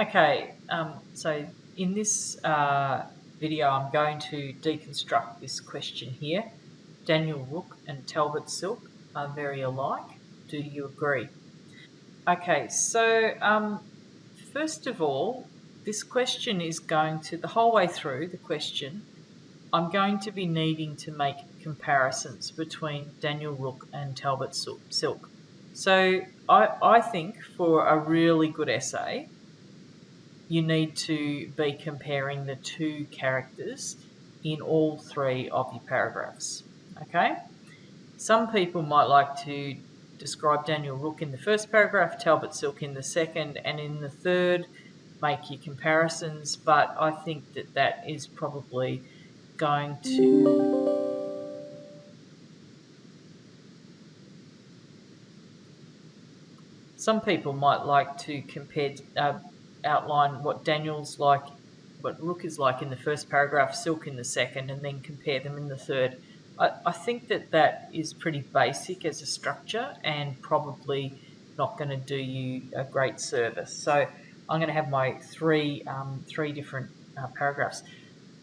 Okay, so in this video, I'm going to deconstruct this question here. Daniel Rooke and Talbot Silk are very alike. Do you agree? Okay, so first of all, this question is going to, the whole way through the question, I'm going to be needing to make comparisons between Daniel Rooke and Talbot Silk. So I think for a really good essay, you need to be comparing the two characters in all three of your paragraphs. Okay? Some people might like to describe Daniel Rooke in the first paragraph, Talbot Silk in the second, and in the third, make your comparisons, but I think that is probably going to... Some people might like to outline what Daniel's like, what Rooke is like in the first paragraph, Silk in the second, and then compare them in the third. I think that is pretty basic as a structure and probably not going to do you a great service. So I'm going to have my three different paragraphs.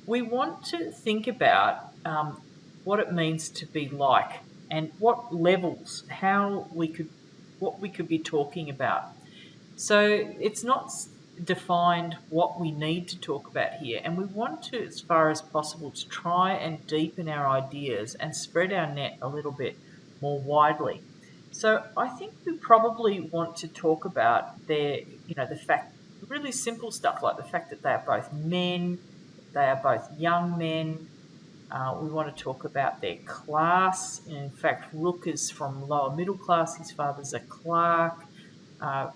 We want to think about what it means to be like and what levels, what we could be talking about. So it's not defined what we need to talk about here, and we want to, as far as possible, to try and deepen our ideas and spread our net a little bit more widely. So I think we probably want to talk about the fact, really simple stuff like the fact that they are both men, they are both young men. We want to talk about their class. In fact, Rooke is from lower middle class. His father's a clerk.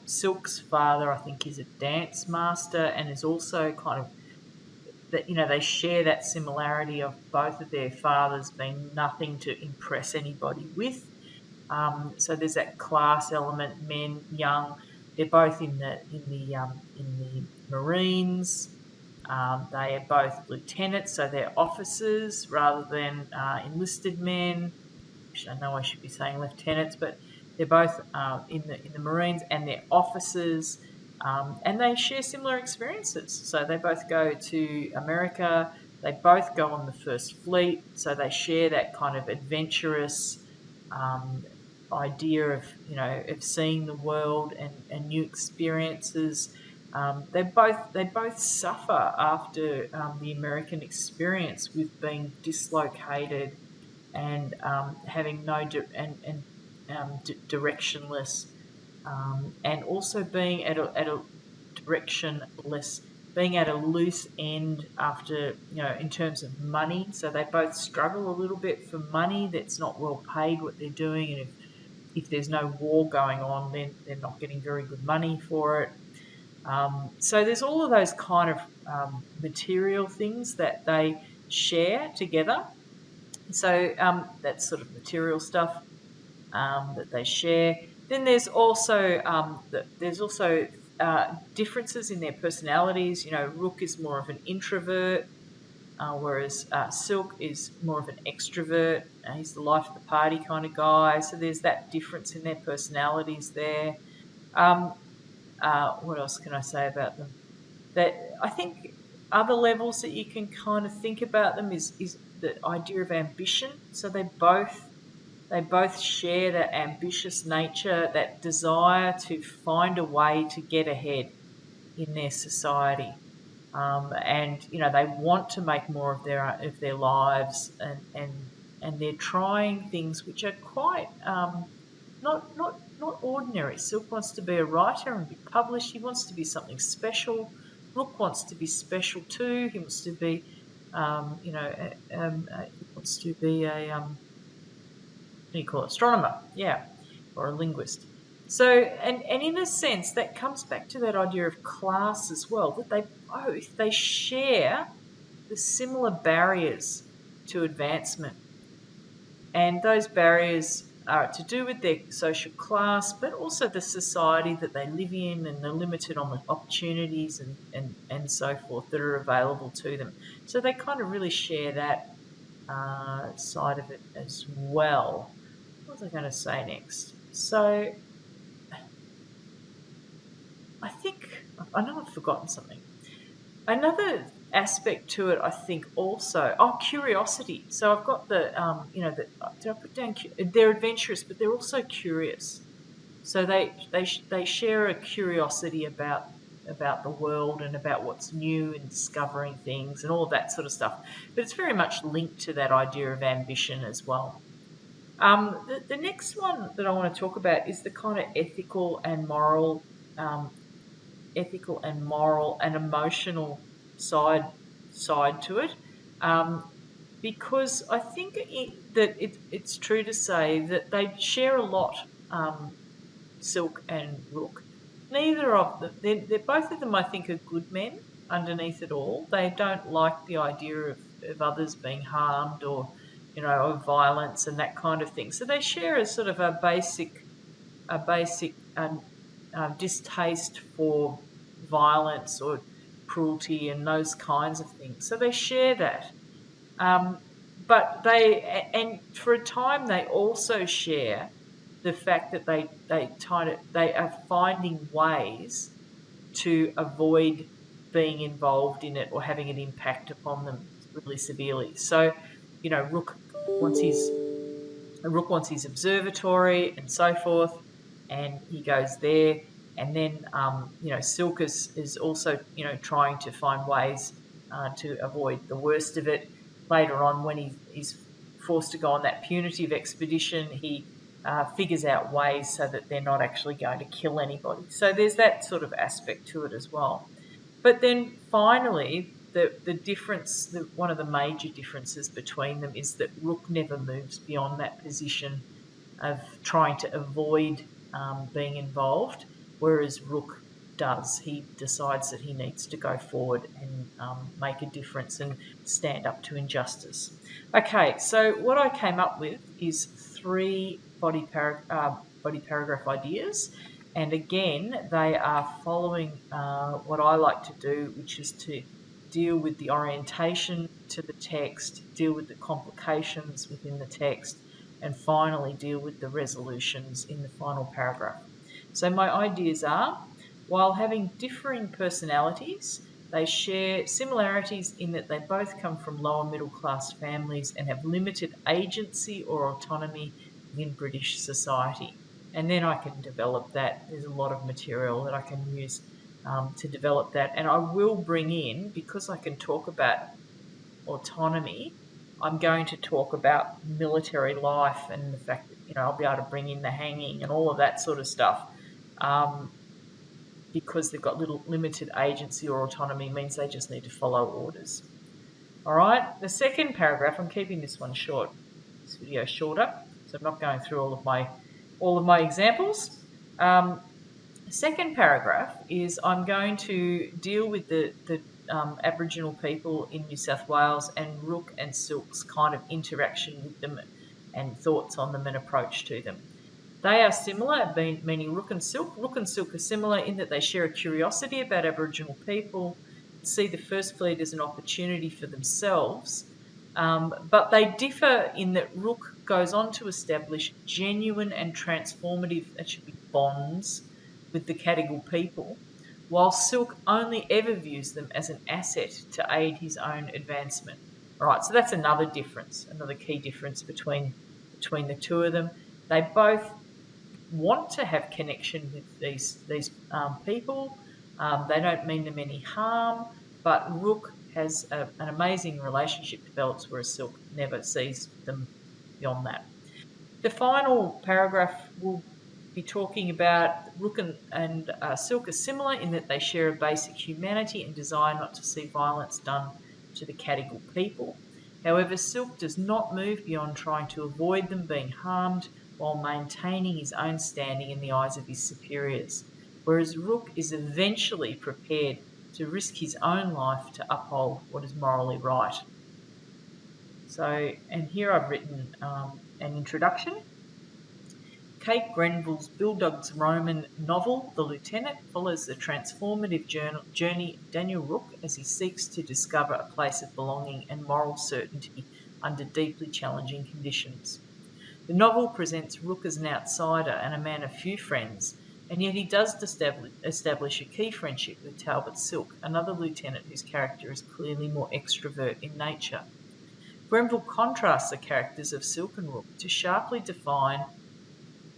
Silk's father, I think, is a dance master and is also kind of that, they share that similarity of both of their fathers being nothing to impress anybody with. So there's that class element. Men, young, they're both in the Marines. They are both lieutenants, so they're officers rather than enlisted men. I know I should be saying lieutenants, but they're both in the Marines and they're officers, and they share similar experiences. So they both go to America. They both go on the First Fleet, so they share that kind of adventurous idea of seeing the world and new experiences. They both suffer after the American experience with being dislocated and having no directionless, and also being at a directionless, being at a loose end after, in terms of money. So they both struggle a little bit for money. That's not well paid what they're doing, and if there's no war going on, then they're not getting very good money for it. So there's all of those kind of material things that they share together. So that's sort of material stuff that they share. Then there's also differences in their personalities. Rooke is more of an introvert, whereas Silk is more of an extrovert. He's the life of the party kind of guy. So there's that difference in their personalities there. What else can I say about them? That I think other levels that you can kind of think about them is the idea of ambition. So they both share that ambitious nature, that desire to find a way to get ahead in their society, and they want to make more of their lives, and they're trying things which are quite not ordinary. Silk wants to be a writer and be published. He wants to be something special. Rooke wants to be special too. He wants to be, he wants to be a what do you call it? Astronomer, yeah, or a linguist. So, and in a sense, that comes back to that idea of class as well. That they share the similar barriers to advancement, and those barriers are to do with their social class, but also the society that they live in and the limited opportunities and so forth that are available to them. So they kind of really share that side of it as well. What was I going to say next? So I think, I know I've forgotten something. Another aspect to it, I think, also, curiosity. So I've got the, did I put down? They're adventurous, but they're also curious. So they share a curiosity about the world and about what's new and discovering things and all of that sort of stuff. But it's very much linked to that idea of ambition as well. The next one that I want to talk about is the kind of um, ethical and moral and emotional side to it. Um, because I think it's true to say that they share a lot, Silk and Rook. Neither of them, they're both of them, I think, are good men underneath it all. They don't like the idea of others being harmed or, of violence and that kind of thing. So they share a sort of a basic distaste for violence or cruelty and those kinds of things. So they share that. Um, but and for a time, they also share the fact that they are finding ways to avoid being involved in it or having an impact upon them really severely. So, wants his Rook wants his observatory and so forth, and he goes there. And then, Silk is also, trying to find ways to avoid the worst of it. Later on, when he's forced to go on that punitive expedition, he figures out ways so that they're not actually going to kill anybody. So there's that sort of aspect to it as well. But then finally, the difference, one of the major differences between them is that Rook never moves beyond that position of trying to avoid being involved, whereas Rook does. He decides that he needs to go forward and make a difference and stand up to injustice. Okay, so what I came up with is 3 body paragraph ideas. And again, they are following what I like to do, which is to deal with the orientation to the text, deal with the complications within the text, and finally deal with the resolutions in the final paragraph. So my ideas are, while having differing personalities, they share similarities in that they both come from lower middle class families and have limited agency or autonomy within British society. And then I can develop that. There's a lot of material that I can use to develop that. And I will bring in, because I can talk about autonomy, I'm going to talk about military life and the fact that, I'll be able to bring in the hanging and all of that sort of stuff. Because they've got little limited agency or autonomy means they just need to follow orders. All right, the second paragraph, I'm keeping this one short, this video shorter, so I'm not going through all of my examples. The second paragraph is I'm going to deal with the Aboriginal people in New South Wales and Rook and Silk's kind of interaction with them and thoughts on them and approach to them. They are similar, meaning Rook and Silk. Rook and Silk are similar in that they share a curiosity about Aboriginal people, see the First Fleet as an opportunity for themselves, but they differ in that Rook goes on to establish genuine and transformative, that should be bonds, with the Cadigal people, while Silk only ever views them as an asset to aid his own advancement. All right, so that's another difference, another key difference between the two of them. They both want to have connection with these people. They don't mean them any harm, but Rook has an amazing relationship develops, whereas Silk never sees them beyond that. The final paragraph will be talking about Rook and Silk are similar in that they share a basic humanity and desire not to see violence done to the Cadigal people. However, Silk does not move beyond trying to avoid them being harmed while maintaining his own standing in the eyes of his superiors, whereas Rook is eventually prepared to risk his own life to uphold what is morally right. So, and here I've written an introduction. Kate Grenville's Bill Doug's Roman novel, The Lieutenant, follows the transformative journey of Daniel Rooke as he seeks to discover a place of belonging and moral certainty under deeply challenging conditions. The novel presents Rooke as an outsider and a man of few friends, and yet he does establish a key friendship with Talbot Silk, another lieutenant whose character is clearly more extrovert in nature. Grenville contrasts the characters of Silk and Rooke to sharply define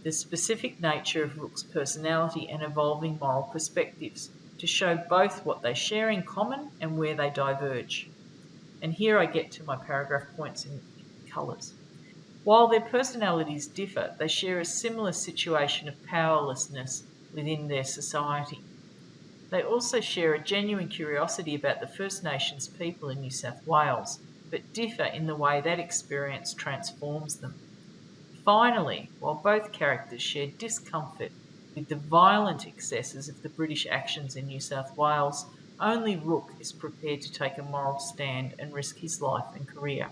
the specific nature of Rooke's personality and evolving moral perspectives, to show both what they share in common and where they diverge. And here I get to my paragraph points in colours. While their personalities differ, they share a similar situation of powerlessness within their society. They also share a genuine curiosity about the First Nations people in New South Wales, but differ in the way that experience transforms them. Finally, while both characters share discomfort with the violent excesses of the British actions in New South Wales, only Rooke is prepared to take a moral stand and risk his life and career.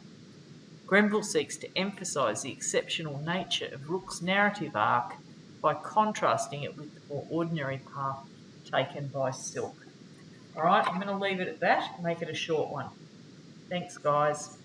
Grenville seeks to emphasise the exceptional nature of Rooke's narrative arc by contrasting it with the more ordinary path taken by Silk. All right, I'm going to leave it at that, make it a short one. Thanks, guys.